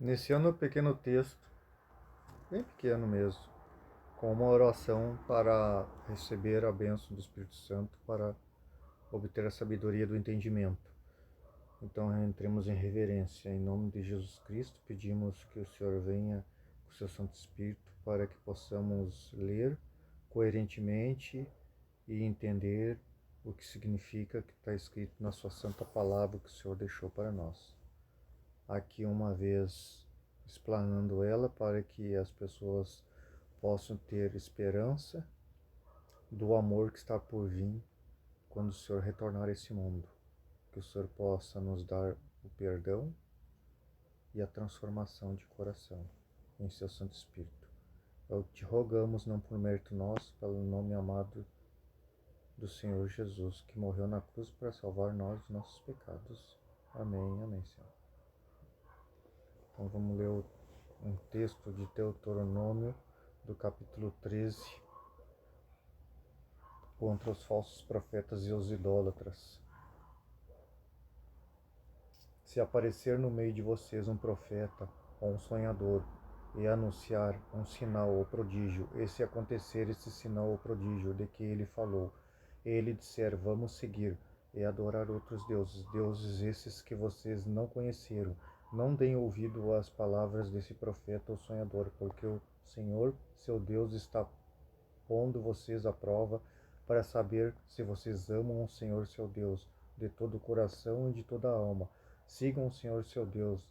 Iniciando um pequeno texto, bem pequeno mesmo, com uma oração para receber a bênção do Espírito Santo, para obter a sabedoria do entendimento. Então entremos em reverência. Em nome de Jesus Cristo, pedimos que o Senhor venha com o seu Santo Espírito para que possamos ler coerentemente e entender o que significa que está escrito na sua santa palavra que o Senhor deixou para nós. Aqui uma vez explanando ela para que as pessoas possam ter esperança do amor que está por vir quando o Senhor retornar a esse mundo. Que o Senhor possa nos dar o perdão e a transformação de coração em seu Santo Espírito. Eu te rogamos, não por mérito nosso, pelo nome amado do Senhor Jesus, que morreu na cruz para salvar nós dos nossos pecados. Amém, amém, Senhor. Então vamos ler um texto de Deuteronômio, do capítulo 13, contra os falsos profetas e os idólatras. Se aparecer no meio de vocês um profeta ou um sonhador, e anunciar um sinal ou prodígio, e se acontecer esse sinal ou prodígio de que ele falou, e ele disser, vamos seguir, e adorar outros deuses, deuses esses que vocês não conheceram, não deem ouvido às palavras desse profeta ou sonhador, porque o Senhor, seu Deus, está pondo vocês à prova para saber se vocês amam o Senhor, seu Deus, de todo o coração e de toda a alma. Sigam o Senhor, seu Deus,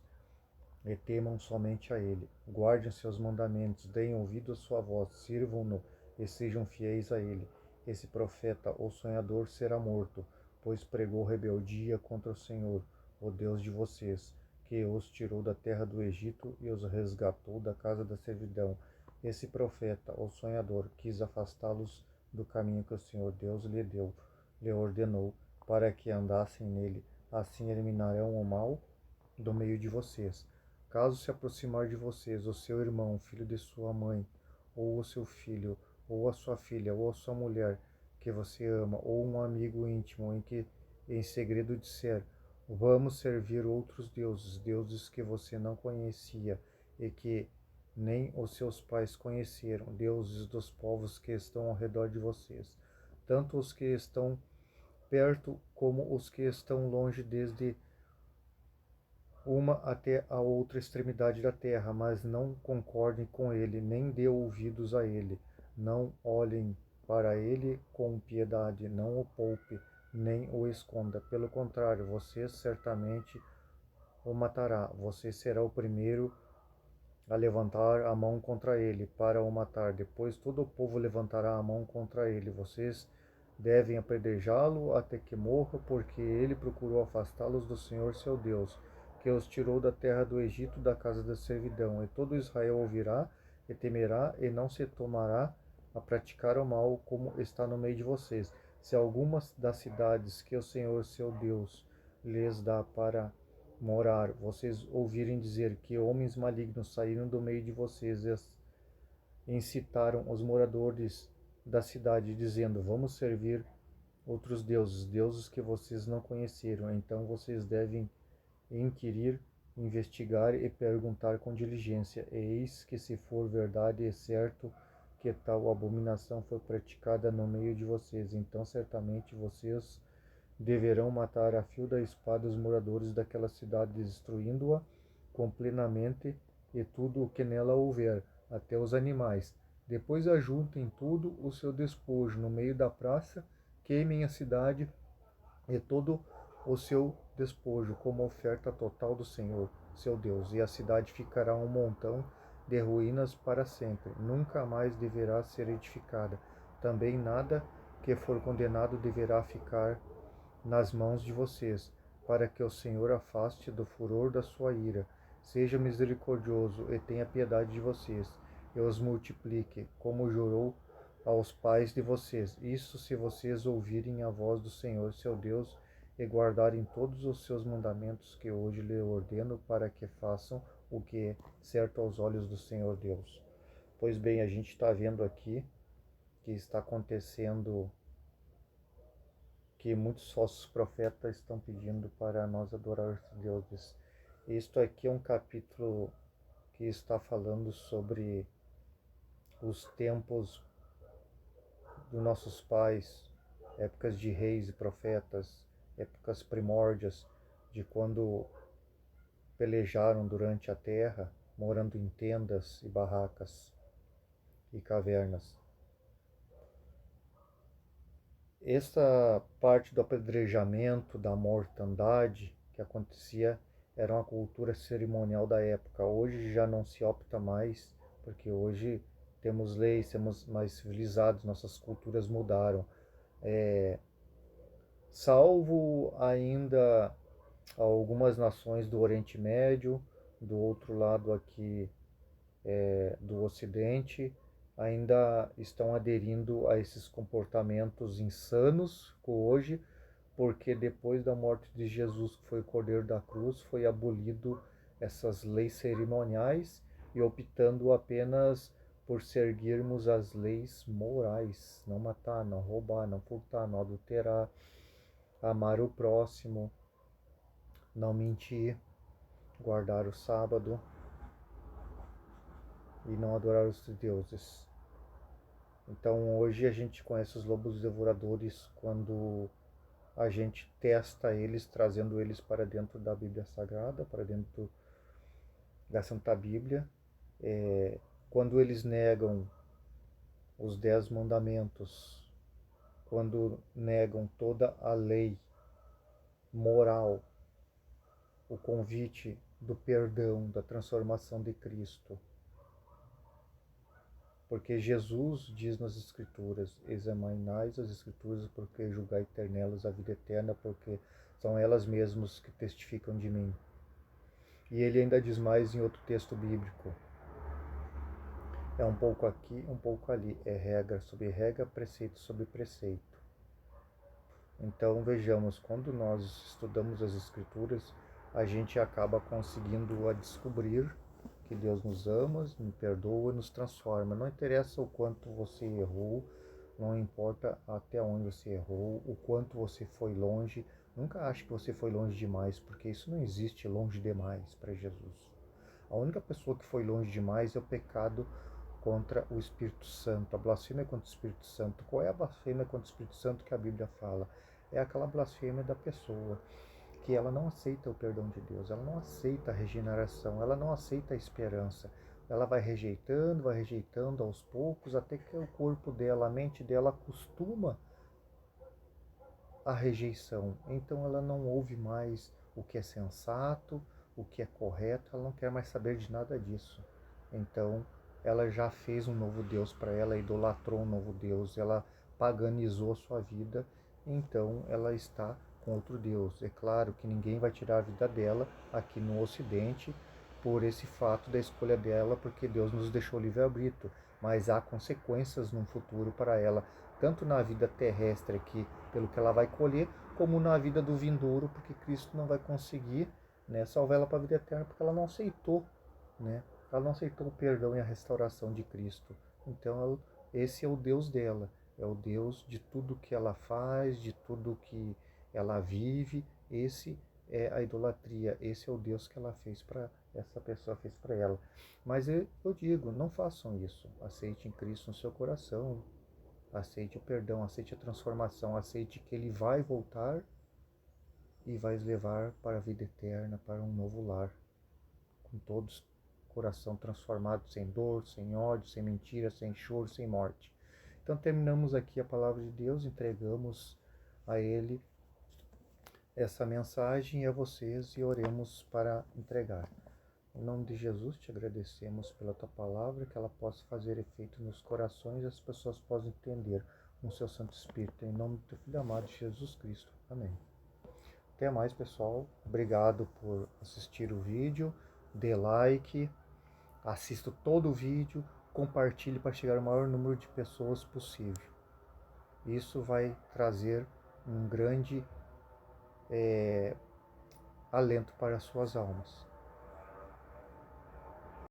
e temam somente a Ele. Guardem seus mandamentos, deem ouvido à sua voz, sirvam-no e sejam fiéis a Ele. Esse profeta ou sonhador será morto, pois pregou rebeldia contra o Senhor, o Deus de vocês, que os tirou da terra do Egito e os resgatou da casa da servidão. Esse profeta ou sonhador quis afastá-los do caminho que o Senhor Deus lhe ordenou, para que andassem nele. Assim eliminarão o mal do meio de vocês. Caso se aproximar de vocês o seu irmão, filho de sua mãe, ou o seu filho, ou a sua filha, ou a sua mulher, que você ama, ou um amigo íntimo, em que em segredo disser, vamos servir outros deuses, deuses que você não conhecia e que nem os seus pais conheceram, deuses dos povos que estão ao redor de vocês, tanto os que estão perto como os que estão longe, desde uma até a outra extremidade da terra, mas não concordem com ele, nem dê ouvidos a ele. Não olhem para ele com piedade, não o poupe, nem o esconda. Pelo contrário, você certamente o matará. Você será o primeiro a levantar a mão contra ele para o matar. Depois todo o povo levantará a mão contra ele. Vocês devem apedrejá-lo até que morra, porque ele procurou afastá-los do Senhor seu Deus, que os tirou da terra do Egito, da casa da servidão. E todo Israel ouvirá e temerá, e não se tomará a praticar o mal como está no meio de vocês. Se algumas das cidades que o Senhor seu Deus lhes dá para morar, vocês ouvirem dizer que homens malignos saíram do meio de vocês e incitaram os moradores da cidade, dizendo, vamos servir outros deuses, deuses que vocês não conheceram, então vocês devem inquirir, investigar e perguntar com diligência. E eis que se for verdade e certo que tal abominação foi praticada no meio de vocês, então certamente vocês deverão matar a fio da espada os moradores daquela cidade, destruindo-a completamente e tudo o que nela houver, até os animais. Depois ajuntem tudo o seu despojo no meio da praça, queimem a cidade e todo o seu despojo como oferta total do Senhor, seu Deus, e a cidade ficará um montão de ruínas para sempre, nunca mais deverá ser edificada. Também nada que for condenado deverá ficar nas mãos de vocês, para que o Senhor afaste do furor da sua ira, seja misericordioso e tenha piedade de vocês, e os multiplique, como jurou aos pais de vocês. Isso se vocês ouvirem a voz do Senhor seu Deus e guardarem todos os seus mandamentos que hoje lhe ordeno, para que façam o que é certo aos olhos do Senhor Deus. Pois bem, a gente está vendo aqui que está acontecendo que muitos falsos profetas estão pedindo para nós adorar os deuses. Isto aqui é um capítulo que está falando sobre os tempos dos nossos pais, épocas de reis e profetas, épocas primórdias, de quando pelejaram durante a terra, morando em tendas e barracas e cavernas. Essa parte do apedrejamento, da mortandade que acontecia, era uma cultura cerimonial da época. Hoje já não se opta mais, porque hoje temos leis, temos mais civilizados, nossas culturas mudaram. Salvo ainda algumas nações do Oriente Médio, do outro lado aqui do Ocidente, ainda estão aderindo a esses comportamentos insanos hoje, porque depois da morte de Jesus, que foi o Cordeiro da Cruz, foi abolido essas leis cerimoniais e optando apenas por seguirmos as leis morais, não matar, não roubar, não furtar, não adulterar, amar o próximo, não mentir, guardar o sábado e não adorar os deuses. Então hoje a gente conhece os lobos devoradores quando a gente testa eles, trazendo eles para dentro da Bíblia Sagrada, para dentro da Santa Bíblia. Quando eles negam os 10 mandamentos, quando negam toda a lei moral, o convite do perdão, da transformação de Cristo. Porque Jesus diz nas Escrituras: examinais as Escrituras, porque julgai ter nelas a vida eterna, porque são elas mesmas que testificam de mim. E ele ainda diz mais em outro texto bíblico: é um pouco aqui, um pouco ali, é regra sobre regra, preceito sobre preceito. Então vejamos, quando nós estudamos as Escrituras, a gente acaba conseguindo a descobrir que Deus nos ama, nos perdoa, nos transforma. Não interessa o quanto você errou, não importa até onde você errou, o quanto você foi longe. Nunca ache que você foi longe demais, porque isso não existe longe demais para Jesus. A única pessoa que foi longe demais é o pecado contra o Espírito Santo, a blasfêmia contra o Espírito Santo. Qual é a blasfêmia contra o Espírito Santo que a Bíblia fala? É aquela blasfêmia da pessoa que ela não aceita o perdão de Deus, ela não aceita a regeneração, ela não aceita a esperança. Ela vai rejeitando aos poucos, até que o corpo dela, a mente dela acostuma à rejeição. Então ela não ouve mais o que é sensato, o que é correto, ela não quer mais saber de nada disso. Então ela já fez um novo Deus para ela, idolatrou um novo Deus, ela paganizou sua vida, então ela está com outro Deus. É claro que ninguém vai tirar a vida dela aqui no Ocidente por esse fato da escolha dela, porque Deus nos deixou livre-arbítrio, mas há consequências no futuro para ela, tanto na vida terrestre aqui, pelo que ela vai colher, como na vida do vindouro, porque Cristo não vai conseguir, né, salvar ela para a vida eterna, porque ela não aceitou, né? Ela não aceitou o perdão e a restauração de Cristo. Então esse é o Deus dela, é o Deus de tudo que ela faz, de tudo que ela vive. Esse é a idolatria, esse é o Deus que ela fez para essa pessoa, fez para ela. Mas eu digo, não façam isso. Aceite em Cristo no seu coração, aceite o perdão, aceite a transformação, aceite que Ele vai voltar e vai levar para a vida eterna, para um novo lar, com todos coração transformado, sem dor, sem ódio, sem mentira, sem choro, sem morte. Então terminamos aqui a palavra de Deus, entregamos a Ele essa mensagem e a vocês e oremos para entregar. Em nome de Jesus, te agradecemos pela tua palavra, que ela possa fazer efeito nos corações e as pessoas possam entender com seu Santo Espírito. Em nome do teu Filho amado, Jesus Cristo. Amém. Até mais, pessoal. Obrigado por assistir o vídeo. Dê like, assista todo o vídeo, compartilhe para chegar ao maior número de pessoas possível. Isso vai trazer um grande alento para as suas almas.